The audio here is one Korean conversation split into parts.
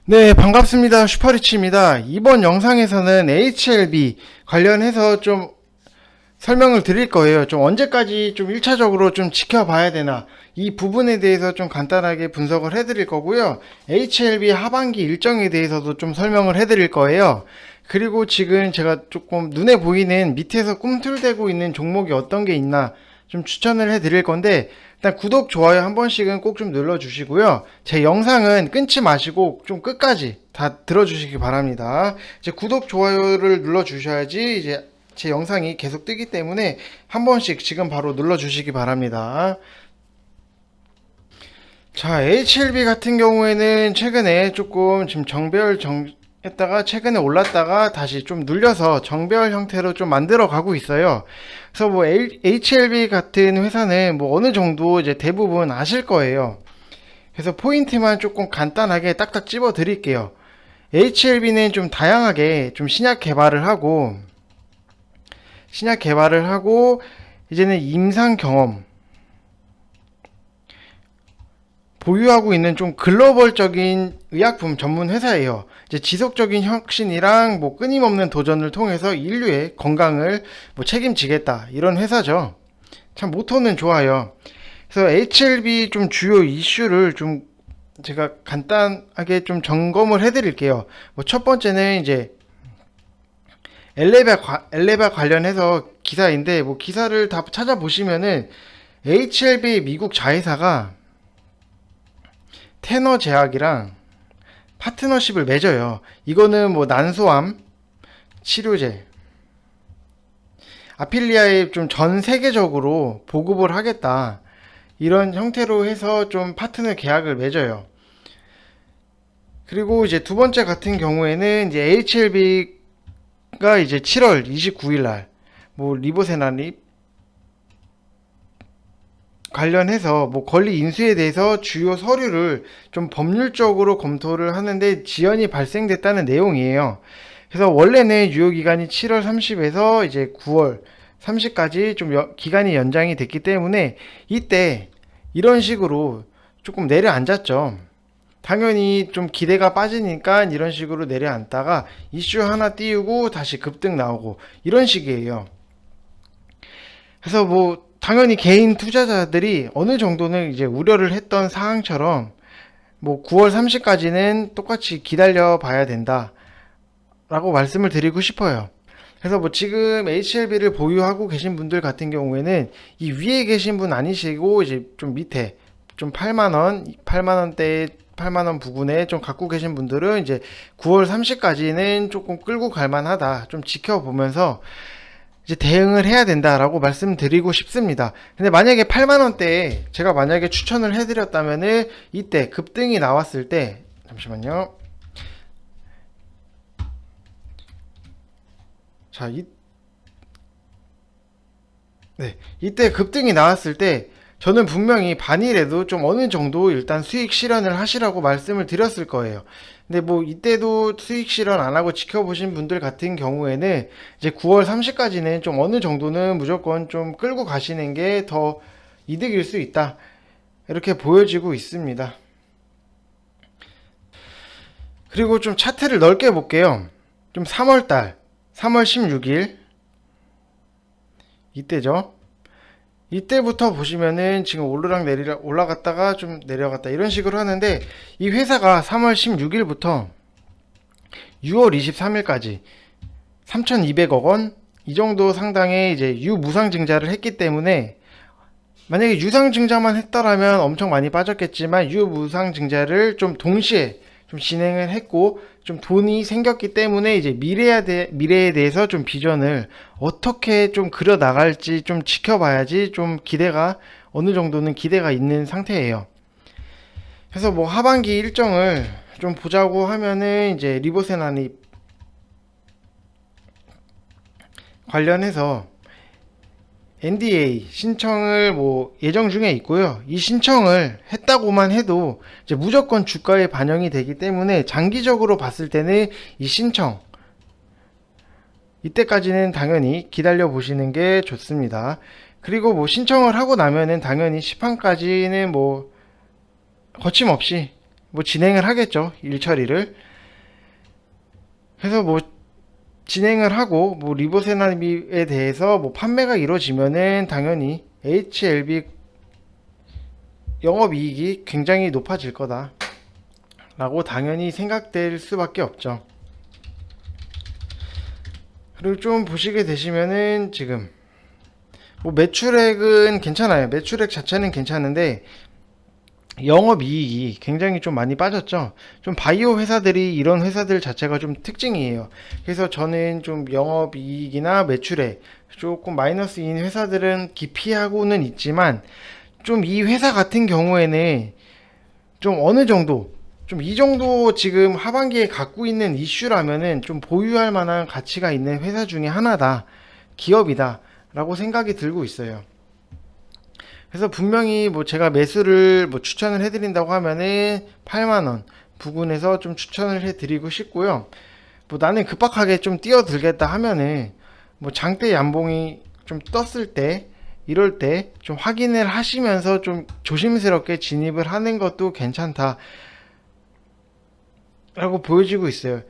네, 반갑습니다. 슈퍼리치입니다. 이번 영상에서는 HLB 관련해서 좀 설명을 드릴 거예요. 좀 언제까지 좀 1차적으로 좀 지켜봐야 되나, 이 부분에 대해서 좀 간단하게 분석을 해드릴 거고요. HLB 하반기 일정에 대해서도 좀 설명을 해드릴 거예요. 그리고 지금 제가 조금 눈에 보이는 밑에서 꿈틀대고 있는 종목이 어떤 게 있나 좀 추천을 해드릴 건데, 일단 구독, 좋아요 한 번씩은 꼭 좀 눌러주시고요. 제 영상은 끊지 마시고 좀 끝까지 다 들어주시기 바랍니다. 이제 구독, 좋아요를 눌러주셔야지 이제 제 영상이 계속 뜨기 때문에 한 번씩 지금 바로 눌러주시기 바랍니다. 자, HLB 같은 경우에는 최근에 조금 지금 했다가 최근에 올랐다가 다시 좀 눌려서 정배열 형태로 좀 만들어 가고 있어요. 그래서 뭐 HLB 같은 회사는 뭐 어느 정도 이제 대부분 아실 거예요. 그래서 포인트만 조금 간단하게 딱딱 집어 드릴게요. HLB는 좀 다양하게 좀 신약 개발을 하고 이제는 임상 경험 보유하고 있는 좀 글로벌적인 의약품 전문 회사예요. 이제 지속적인 혁신이랑 뭐 끊임없는 도전을 통해서 인류의 건강을 뭐 책임지겠다, 이런 회사죠. 참 모토는 좋아요. 그래서 HLB 좀 주요 이슈를 좀 제가 간단하게 좀 점검을 해드릴게요. 뭐 첫 번째는 이제 엘레바 관련해서 기사인데, 뭐 기사를 다 찾아보시면은 HLB 미국 자회사가 테너 제약이랑 파트너십을 맺어요. 이거는 뭐 난소암 치료제 아필리아에 좀 전 세계적으로 보급을 하겠다, 이런 형태로 해서 좀 파트너 계약을 맺어요. 그리고 이제 두 번째 같은 경우에는 이제 HLB가 이제 7월 29일 날 뭐 리보세나립 관련해서 뭐 권리 인수에 대해서 주요 서류를 좀 법률적으로 검토를 하는데 지연이 발생됐다는 내용이에요. 그래서 원래는 유효 기간이 7월 30에서 이제 9월 30까지 좀 기간이 연장이 됐기 때문에 이때 이런 식으로 조금 내려앉았죠. 당연히 좀 기대가 빠지니까 이런 식으로 내려앉다가 이슈 하나 띄우고 다시 급등 나오고 이런 식이에요. 그래서 뭐 당연히 개인 투자자들이 어느 정도는 이제 우려를 했던 사항처럼 뭐 9월 30까지는 똑같이 기다려 봐야 된다라고 말씀을 드리고 싶어요. 그래서 뭐 지금 HLB를 보유하고 계신 분들 같은 경우에는 이 위에 계신 분 아니시고 이제 좀 밑에 좀 8만 원, 8만 원대 8만 원 부근에 좀 갖고 계신 분들은 이제 9월 30까지는 조금 끌고 갈 만하다, 좀 지켜보면서 이제 대응을 해야 된다라고 말씀드리고 싶습니다. 근데 만약에 8만 원대에 제가 만약에 추천을 해드렸다면은 이때 급등이 나왔을 때, 잠시만요. 자, 이때 급등이 나왔을 때 저는 분명히 반일에도 좀 어느 정도 일단 수익 실현을 하시라고 말씀을 드렸을 거예요. 근데 뭐 이때도 수익 실현 안 하고 지켜보신 분들 같은 경우에는 이제 9월 30까지는 좀 어느 정도는 무조건 좀 끌고 가시는 게 더 이득일 수 있다, 이렇게 보여지고 있습니다. 그리고 좀 차트를 넓게 볼게요. 좀 3월 16일 이때죠. 이때부터 보시면은 지금 오르락 내리락 올라갔다가 좀 내려갔다 이런 식으로 하는데, 이 회사가 3월 16일부터 6월 23일까지 3,200억 원 이 정도 상당의 이제 유무상증자를 했기 때문에, 만약에 유상증자만 했더라면 엄청 많이 빠졌겠지만 유무상증자를 좀 동시에 좀 진행을 했고 좀 돈이 생겼기 때문에 이제 미래에 대해서 좀 비전을 어떻게 좀 그려 나갈지 좀 지켜봐야지 좀 기대가 어느 정도는 기대가 있는 상태예요. 그래서 뭐 하반기 일정을 좀 보자고 하면은 이제 리보세나니 관련해서 NDA 신청을 뭐 예정 중에 있고요. 이 신청을 했다고만 해도 이제 무조건 주가에 반영이 되기 때문에 장기적으로 봤을 때는 이 신청 이때까지는 당연히 기다려 보시는 게 좋습니다. 그리고 뭐 신청을 하고 나면은 당연히 시판까지는 뭐 거침없이 뭐 진행을 하겠죠. 일 처리를. 그래서 뭐 진행을 하고 뭐 리보세라믹에 대해서 뭐 판매가 이루어지면은 당연히 HLB 영업이익이 굉장히 높아질 거다 라고 당연히 생각될 수밖에 없죠. 그리고 좀 보시게 되시면은 지금 뭐 매출액은 괜찮아요. 매출액 자체는 괜찮은데 영업이익이 굉장히 좀 많이 빠졌죠. 좀 바이오 회사들이 이런 회사들 자체가 좀 특징이에요. 그래서 저는 좀 영업이익이나 매출액 조금 마이너스인 회사들은 기피하고는 있지만 좀 이 회사 같은 경우에는 좀 어느 정도 좀 이 정도 지금 하반기에 갖고 있는 이슈라면은 좀 보유할 만한 가치가 있는 회사 중에 하나다. 기업이다. 라고 생각이 들고 있어요. 그래서 분명히 뭐 제가 매수를 뭐 추천을 해드린다고 하면은 8만원 부근에서 좀 추천을 해드리고 싶고요. 뭐 나는 급박하게 좀 뛰어들겠다 하면은 뭐 장대 양봉이 좀 떴을 때 이럴 때 좀 확인을 하시면서 좀 조심스럽게 진입을 하는 것도 괜찮다 라고 보여지고 있어요.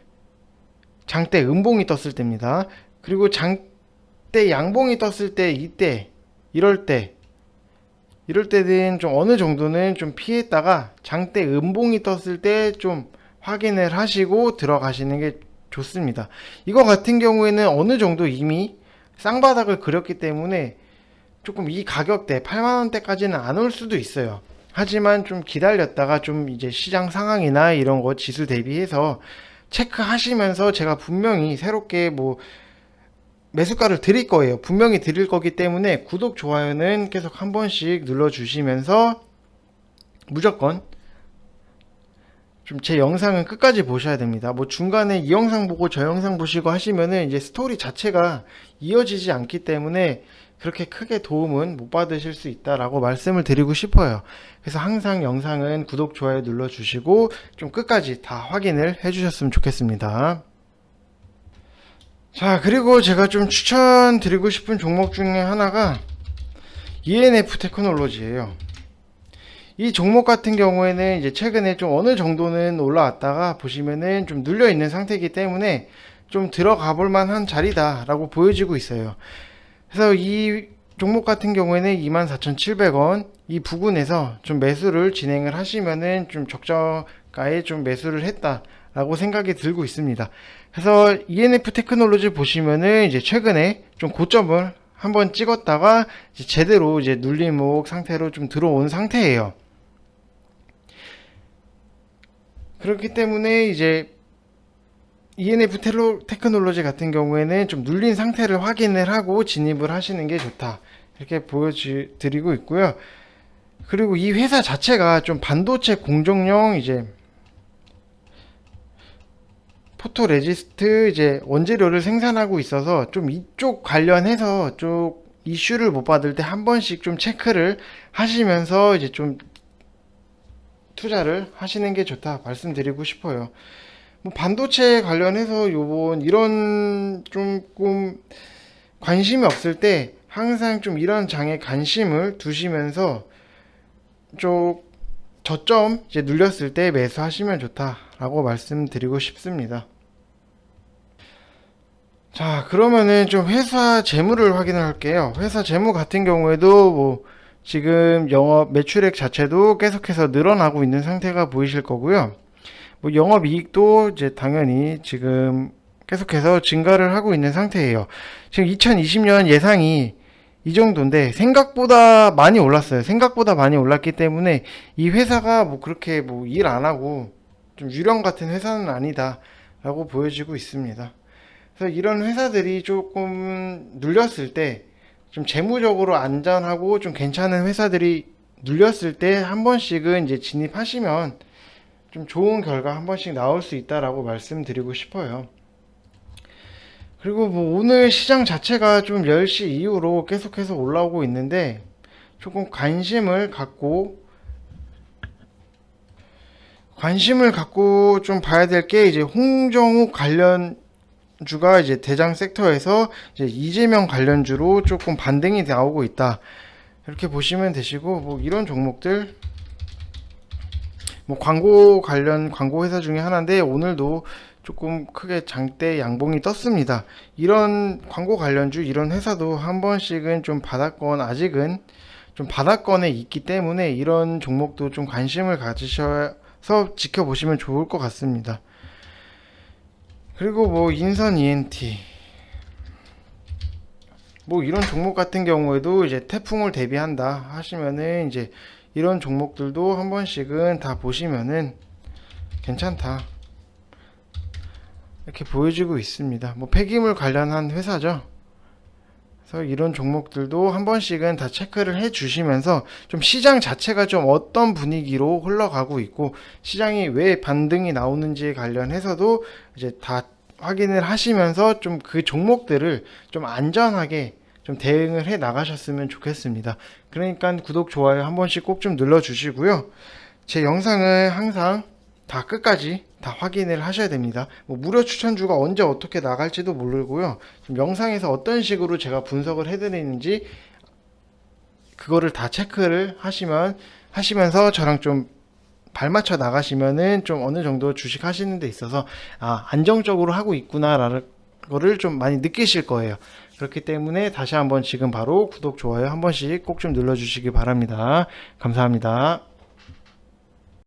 장대 음봉이 떴을 때입니다. 그리고 장대 양봉이 떴을 때 이때 이럴 때는 좀 어느 정도는 좀 피했다가 장대 음봉이 떴을 때 좀 확인을 하시고 들어가시는 게 좋습니다. 이거 같은 경우에는 어느 정도 이미 쌍바닥을 그렸기 때문에 조금 이 가격대 8만원대까지는 안 올 수도 있어요. 하지만 좀 기다렸다가 좀 이제 시장 상황이나 이런 거 지수 대비해서 체크하시면서 제가 분명히 새롭게 뭐 매수가를 드릴 거예요. 분명히 드릴 거기 때문에 구독, 좋아요는 계속 한 번씩 눌러주시면서 무조건 좀 제 영상은 끝까지 보셔야 됩니다. 뭐 중간에 이 영상 보고 저 영상 보시고 하시면은 이제 스토리 자체가 이어지지 않기 때문에 그렇게 크게 도움은 못 받으실 수 있다라고 말씀을 드리고 싶어요. 그래서 항상 영상은 구독, 좋아요 눌러주시고 좀 끝까지 다 확인을 해주셨으면 좋겠습니다. 자, 그리고 제가 좀 추천드리고 싶은 종목 중에 하나가 ENF 테크놀로지예요. 이 종목 같은 경우에는 이제 최근에 좀 어느 정도는 올라왔다가 보시면은 좀 눌려 있는 상태이기 때문에 좀 들어가 볼 만한 자리다 라고 보여지고 있어요. 그래서 이 종목 같은 경우에는 24,700원 이 부근에서 좀 매수를 진행을 하시면은 좀 적정가에 좀 매수를 했다 라고 생각이 들고 있습니다. 그래서 ENF 테크놀로지 보시면은 이제 최근에 좀 고점을 한번 찍었다가 이제 제대로 이제 눌림목 상태로 좀 들어온 상태예요. 그렇기 때문에 이제 ENF 테크놀로지 같은 경우에는 좀 눌린 상태를 확인을 하고 진입을 하시는 게 좋다. 이렇게 보여드리고 있고요. 그리고 이 회사 자체가 좀 반도체 공정용 이제 포토레지스트 이제 원재료를 생산하고 있어서 좀 이쪽 관련해서 좀 이슈를 못 받을 때 한 번씩 좀 체크를 하시면서 이제 좀 투자를 하시는 게 좋다 말씀드리고 싶어요. 뭐 반도체 관련해서 요번 이런 조금 관심이 없을 때 항상 좀 이런 장에 관심을 두시면서 좀 저점 이제 눌렸을 때 매수하시면 좋다라고 말씀드리고 싶습니다. 자, 그러면은 좀 회사 재무를 확인을 할게요. 회사 재무 같은 경우에도 뭐 지금 영업 매출액 자체도 계속해서 늘어나고 있는 상태가 보이실 거고요. 뭐 영업 이익도 이제 당연히 지금 계속해서 증가를 하고 있는 상태예요. 지금 2020년 예상이 이 정도인데 생각보다 많이 올랐어요. 생각보다 많이 올랐기 때문에 이 회사가 뭐 그렇게 뭐 일 안 하고 좀 유령 같은 회사는 아니다 라고 보여지고 있습니다. 그래서 이런 회사들이 조금 눌렸을 때 좀 재무적으로 안전하고 좀 괜찮은 회사들이 눌렸을 때 한 번씩은 이제 진입하시면 좀 좋은 결과 한 번씩 나올 수 있다라고 말씀드리고 싶어요. 그리고 뭐 오늘 시장 자체가 좀 10시 이후로 계속해서 올라오고 있는데 조금 관심을 갖고 좀 봐야 될 게 이제 홍정욱 관련주가 이제 대장 섹터에서 이제 이재명 관련주로 조금 반등이 나오고 있다. 이렇게 보시면 되시고 뭐 이런 종목들 뭐 광고 관련 광고 회사 중에 하나인데 오늘도 조금 크게 장대 양봉이 떴습니다. 이런 광고 관련주 이런 회사도 한 번씩은 좀 바닥권 아직은 좀 바닥권에 있기 때문에 이런 종목도 좀 관심을 가지셔서 지켜보시면 좋을 것 같습니다. 그리고 뭐 인선 ENT 뭐 이런 종목 같은 경우에도 이제 태풍을 대비한다 하시면은 이제 이런 종목들도 한 번씩은 다 보시면은 괜찮다 이렇게 보여지고 있습니다. 뭐 폐기물 관련한 회사죠. 그래서 이런 종목들도 한 번씩은 다 체크를 해 주시면서 좀 시장 자체가 좀 어떤 분위기로 흘러가고 있고 시장이 왜 반등이 나오는지에 관련해서도 이제 다 확인을 하시면서 좀 그 종목들을 좀 안전하게 좀 대응을 해 나가셨으면 좋겠습니다. 그러니까 구독, 좋아요 한 번씩 꼭 좀 눌러 주시고요. 제 영상을 항상 다 끝까지 다 확인을 하셔야 됩니다. 뭐 무료 추천주가 언제 어떻게 나갈지도 모르고요. 좀 영상에서 어떤 식으로 제가 분석을 해드리는지 그거를 다 체크를 하시면서 저랑 좀 발맞춰 나가시면은 좀 어느 정도 주식 하시는 데 있어서 안정적으로 하고 있구나라는 거를 좀 많이 느끼실 거예요. 그렇기 때문에 다시 한번 지금 바로 구독, 좋아요 한 번씩 꼭 좀 눌러주시기 바랍니다. 감사합니다.